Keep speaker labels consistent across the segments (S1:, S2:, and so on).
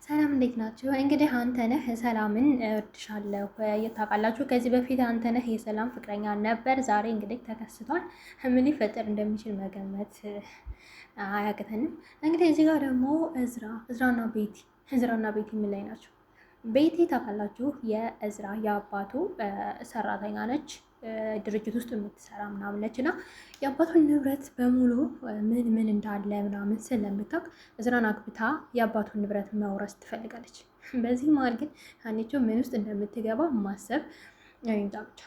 S1: ሰላም እንዴት ናችሁ? እንግዲህ አንተነህ ሰላምን እወድሻለሁ እየታውቃላችሁ ከዚህ በፊት አንተነህ የሰላም ፍቅረኛ ነበር። ዛሬ እንግዲህ ተከስቷል። ምን ሊፈጠር እንደሚችል መገመት አያቅተንም። እንግዲህ እዚህ ጋር ደግሞ እዝራና ቤቲ ምን ላይ ናቸው? ቤቲ ታውቃላችሁ የእዝራ የአባቱ ሰራተኛ ነች። ድርጅት ውስጥ የምትሰራ ምናምን ነች እና የአባቱን ንብረት በሙሉ ምን ምን እንዳለ ምናምን ስለምታውቅ እዝራን አግብታ የአባቱን ንብረት መውረስ ትፈልጋለች። በዚህ መሀል ግን ሀኒቾ ምን ውስጥ እንደምትገባ ማሰብ እንጃ፣ ብቻ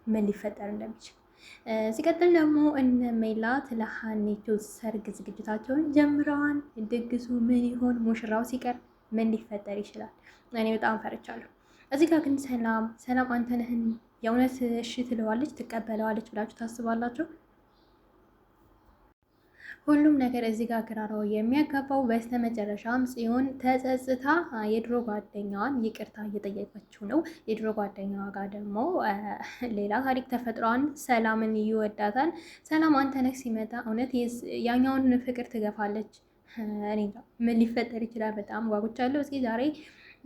S1: ምን ሊፈጠር እንደሚችል። ሲቀጥል ደግሞ እነ ሜላት ለሀኒቾ ሰርግ ዝግጅታቸውን ጀምረዋል። ድግሱ ምን ይሆን? ሙሽራው ሲቀር ምን ሊፈጠር ይችላል? እኔ በጣም ፈርቻለሁ። እዚህ ጋር ግን ሰላም አንተነህን የእውነት እሺ ትለዋለች ትቀበለዋለች ብላችሁ ታስባላችሁ? ሁሉም ነገር እዚህ ጋር ግራ ነው የሚያጋባው። በስተመጨረሻም ጽዮን ተጸጽታ የድሮ ጓደኛዋን ይቅርታ እየጠየቀችው ነው። የድሮ ጓደኛዋ ጋር ደግሞ ሌላ ታሪክ ተፈጥሯን ሰላምን ይወዳታል። ሰላም አንተነህ ሲመጣ እውነት ያኛውን ፍቅር ትገፋለች። እኔ ምን ሊፈጠር ይችላል? በጣም ጓጉቻለሁ። እስኪ ዛሬ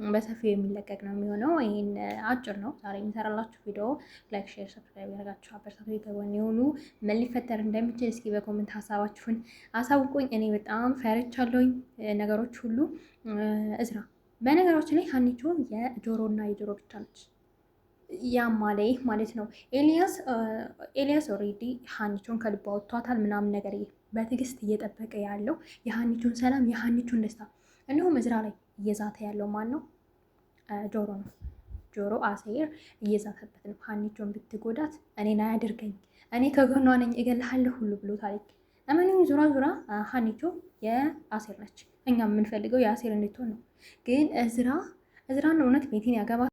S1: በሰፊው የሚለቀቅ ነው የሚሆነው። ይህን አጭር ነው ዛሬ የሚሰራላችሁ ቪዲዮ። ላይክ፣ ሼር፣ ሰብስክራይብ ያደርጋችሁ አበረታቱ የተጎን የሆኑ ምን ሊፈጠር እንደሚችል እስኪ በኮሜንት ሀሳባችሁን አሳውቁኝ። እኔ በጣም ፈርቻለሁኝ ነገሮች ሁሉ። እዝራ በነገራችን ላይ ሀኒቾ የጆሮና የጆሮ ብቻ ነች ያማለይ ማለት ነው። ኤልያስ ኦልሬዲ ሀኒቾን ከልባ ወጥቷታል ምናምን ነገር በትዕግስት እየጠበቀ ያለው የሀኒቾን ሰላም የሀኒቾን ደስታ። እንዲሁም እዝራ ላይ እየዛተ ያለው ማን ነው? ጆሮ ነው። ጆሮ አሴር እየዛተበት ነው። ሀኒቾን ብትጎዳት እኔን አያድርገኝ፣ እኔ ከጎኗ ነኝ፣ እገልሃለሁ ሁሉ ብሎታል። ለምንም ዙራ ሀኒቾ የአሴር ነች። እኛ የምንፈልገው የአሴር እንድትሆን ነው። ግን እዝራን እውነት ቤቴን ያገባ